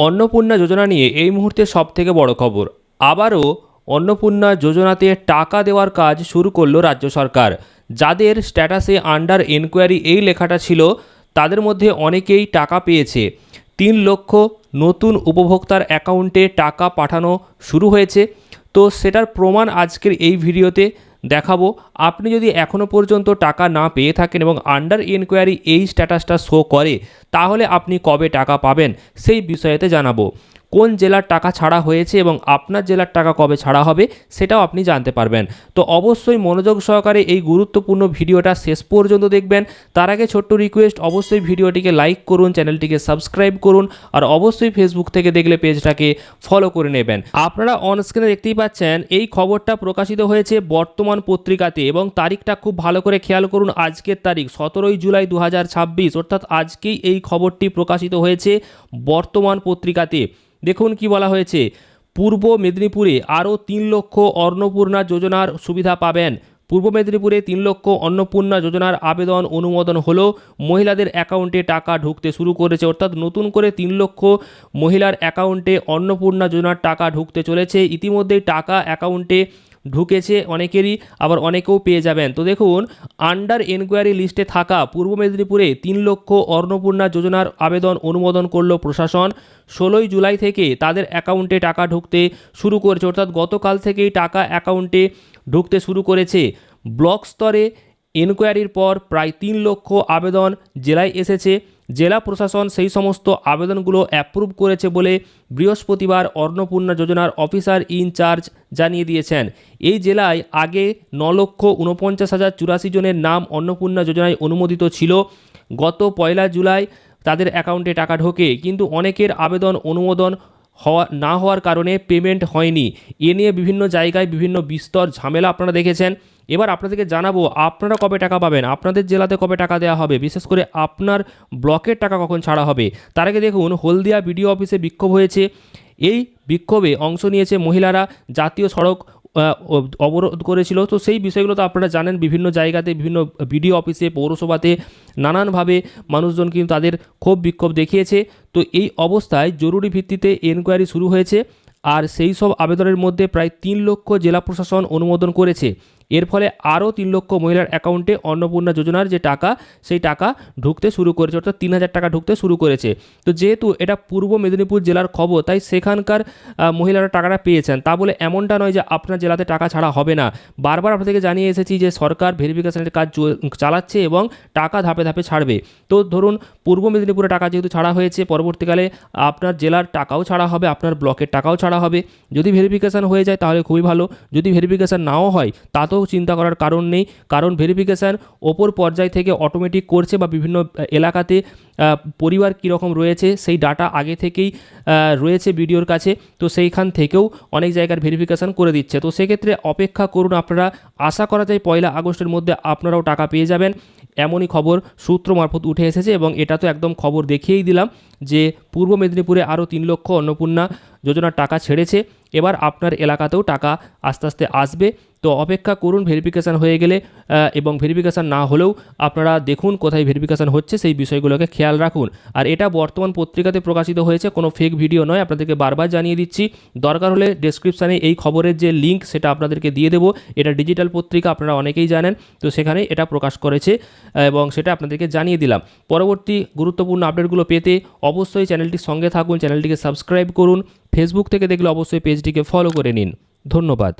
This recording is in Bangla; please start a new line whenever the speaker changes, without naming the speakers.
অন্নপূর্ণা যোজনা নিয়ে এই মুহূর্তে সবথেকে বড় খবর। আবারও অন্নপূর্ণা যোজনাতে টাকা দেওয়ার কাজ শুরু করলো রাজ্য সরকার। যাদের স্ট্যাটাসে আন্ডার এনকোয়ারি এই লেখাটা ছিল তাদের মধ্যে অনেকেই টাকা পেয়েছে। 3 লক্ষ নতুন উপভোক্তার অ্যাকাউন্টে টাকা পাঠানো শুরু হয়েছে। তো সেটার প্রমাণ আজকের এই ভিডিওতে দেখাবো। আপনি যদি এখনও পর্যন্ত টাকা না পেয়ে থাকেন এবং আন্ডার এনকোয়ারি এই স্ট্যাটাসটা শো করে, তাহলে আপনি কবে টাকা পাবেন সেই বিষয়েতে জানাবো। কোন জেলার টাকা ছাড়া হয়েছে এবং আপনার জেলার টাকা কবে ছাড়া হবে সেটাও আপনি জানতে পারবেন। তো অবশ্যই মনোযোগ সহকারে এই গুরুত্বপূর্ণ ভিডিওটা শেষ পর্যন্ত দেখবেন। তার আগে ছোট্ট রিকোয়েস্ট, অবশ্যই ভিডিওটিকে লাইক করুন, চ্যানেলটিকে সাবস্ক্রাইব করুন, আর অবশ্যই ফেসবুক থেকে দেখলে পেজটাকে ফলো করে নেবেন। আপনারা অন স্ক্রিনে দেখতেই পাচ্ছেন এই খবরটা প্রকাশিত হয়েছে বর্তমান পত্রিকাতে, এবং তারিখটা খুব ভালো করে খেয়াল করুন। আজকের তারিখ 17 জুলাই 2026, অর্থাৎ আজকেই এই খবরটি প্রকাশিত হয়েছে বর্তমান পত্রিকাতে। দেখুন কি বলা হয়েছে, পূর্ব মেদিনীপুরে আরও 3 লক্ষ অন্নপূর্ণা যোজনার সুবিধা পাবেন। পূর্ব মেদিনীপুরে 3 লক্ষ অন্নপূর্ণা যোজনার আবেদন অনুমোদন হলো, মহিলাদের অ্যাকাউন্টে টাকা ঢুকতে শুরু করেছে। অর্থাৎ নতুন করে 3 লক্ষ মহিলার অ্যাকাউন্টে অন্নপূর্ণা যোজনার টাকা ঢুকতে চলেছে। ইতিমধ্যেই টাকা অ্যাকাউন্টে ঢুকেছে অনেকেরই, আবার অনেকেও পেয়ে যাবেন। তো দেখুন, আন্ডার এনকোয়ারি লিস্টে থাকা পূর্ব মেদিনীপুরে 3 লক্ষ অন্নপূর্ণা যোজনার আবেদন অনুমোদন করলো প্রশাসন। 16 জুলাই থেকে তাদের অ্যাকাউন্টে টাকা ঢুকতে শুরু করেছে, অর্থাৎ গতকাল থেকেই টাকা অ্যাকাউন্টে ঢুকতে শুরু করেছে। ব্লক স্তরে এনকোয়ারির পর প্রায় 3 লক্ষ আবেদন জেলায় এসেছে। জেলা প্রশাসন সেই সমস্ত আবেদনগুলো অ্যাপ্রুভ করেছে বলে বৃহস্পতিবার অন্নপূর্ণা যোজনার অফিসার ইনচার্জ জানিয়ে দিয়েছেন। এই জেলায় আগে 9,49,084 জনের নাম অন্নপূর্ণা যোজনায় অনুমোদিত ছিল। গত 1 জুলাই তাদের অ্যাকাউন্টে টাকা ঢোকে, কিন্তু অনেকের আবেদন অনুমোদন না হওয়ার কারণে পেমেন্ট হয়নি। এ নিয়ে বিভিন্ন জায়গায় বিভিন্ন বিস্তর ঝামেলা আপনারা দেখেছেন। এবার আপনাদেরকে জানাবো আপনারা কবে টাকা পাবেন, আপনাদের জেলাতে কবে টাকা দেওয়া হবে, বিশেষ করে আপনার ব্লকের টাকা কখন ছাড়া হবে। তার আগে দেখুন, হলদিয়া বিডিও অফিসে বিক্ষোভ হয়েছে। এই বিক্ষোভে অংশ নিয়েছে মহিলারা, জাতীয় সড়ক অবরোধ করেছিল। তো সেই বিষয়গুলো তো আপনারা জানেন, বিভিন্ন জায়গাতে বিভিন্ন বিডিও অফিসে, পৌরসভাতে নানানভাবে মানুষজন কিন্তু তাদের ক্ষোভ বিক্ষোভ দেখিয়েছে। তো এই অবস্থায় জরুরি ভিত্তিতে এনকোয়ারি শুরু হয়েছে, আর সেই সব আবেদনের মধ্যে প্রায় 3 লক্ষ জেলা প্রশাসন অনুমোদন করেছে। এর ফলে আরও 3 লক্ষ মহিলার অ্যাকাউন্টে অন্নপূর্ণা যোজনার যে টাকা, সেই টাকা ঢুকতে শুরু করেছে, অর্থাৎ 3,000 টাকা ঢুকতে শুরু করেছে। তো যেহেতু এটা পূর্ব মেদিনীপুর জেলার খবর, তাই সেখানকার মহিলারা টাকাটা পেয়েছেন। তা বলে এমনটা নয় যে আপনার জেলাতে টাকা ছাড়া হবে না। বারবার আপনাদেরকে জানিয়ে এসেছি যে সরকার ভেরিফিকেশনের কাজ চালাচ্ছে এবং টাকা ধাপে ধাপে ছাড়বে। তো ধরুন, পূর্ব মেদিনীপুরে টাকা যেহেতু ছাড়া হয়েছে, পরবর্তীকালে আপনার জেলার টাকাও ছাড়া হবে, আপনার ব্লকের টাকাও ছাড়া হবে। যদি ভেরিফিকেশান হয়ে যায় তাহলে খুবই ভালো, যদি ভেরিফিকেশান নাও হয় তাতেও চিন্তা করার কারণ নেই, কারণ ভেরিফিকেশান ওপর পর্যায় থেকে অটোমেটিক করছে, বা বিভিন্ন এলাকাতে পরিবার কীরকম রয়েছে সেই ডাটা আগে থেকেই রয়েছে বিডিওর কাছে। তো সেইখান থেকেও অনেক জায়গার ভেরিফিকেশান করে দিচ্ছে। তো সেক্ষেত্রে অপেক্ষা করুন আপনারা, আশা করা যায় 1 আগস্টের মধ্যে আপনারাও টাকা পেয়ে যাবেন। এমনই খবর সূত্র মারফত উঠে এসেছে, এবং এটা তো একদম খবর দেখিয়েই দিলাম যে পূর্ব মেদিনীপুরে আরও 3 লক্ষ অন্নপূর্ণা যোজনার টাকা ছেড়েছে। এবার আপনার এলাকাতেও টাকা আস্তে আস্তে আসবে। তো অপেক্ষা করুন ভেরিফিকেশান হয়ে গেলে, এবং ভেরিফিকেশান না হলেও আপনারা দেখুন কোথায় ভেরিফিকেশান হচ্ছে, সেই বিষয়গুলোকে খেয়াল রাখুন। আর এটা বর্তমান পত্রিকাতে প্রকাশিত হয়েছে, কোনো ফেক ভিডিও নয়, আপনাদেরকে বারবার জানিয়ে দিচ্ছি। দরকার হলে ডেসক্রিপশানে এই খবরের যে লিঙ্ক সেটা আপনাদেরকে দিয়ে দেবো। এটা ডিজিটাল পত্রিকা, আপনারা অনেকেই জানেন। তো সেখানে এটা প্রকাশ করেছে এবং সেটা আপনাদেরকে জানিয়ে দিলাম। পরবর্তী গুরুত্বপূর্ণ আপডেটগুলো পেতে অবশ্যই চ্যানেলটির সঙ্গে থাকুন, চ্যানেলটিকে সাবস্ক্রাইব করুন। ফেসবুক থেকে দেখলে অবশ্যই পেজটিকে ফলো করে নিন। ধন্যবাদ।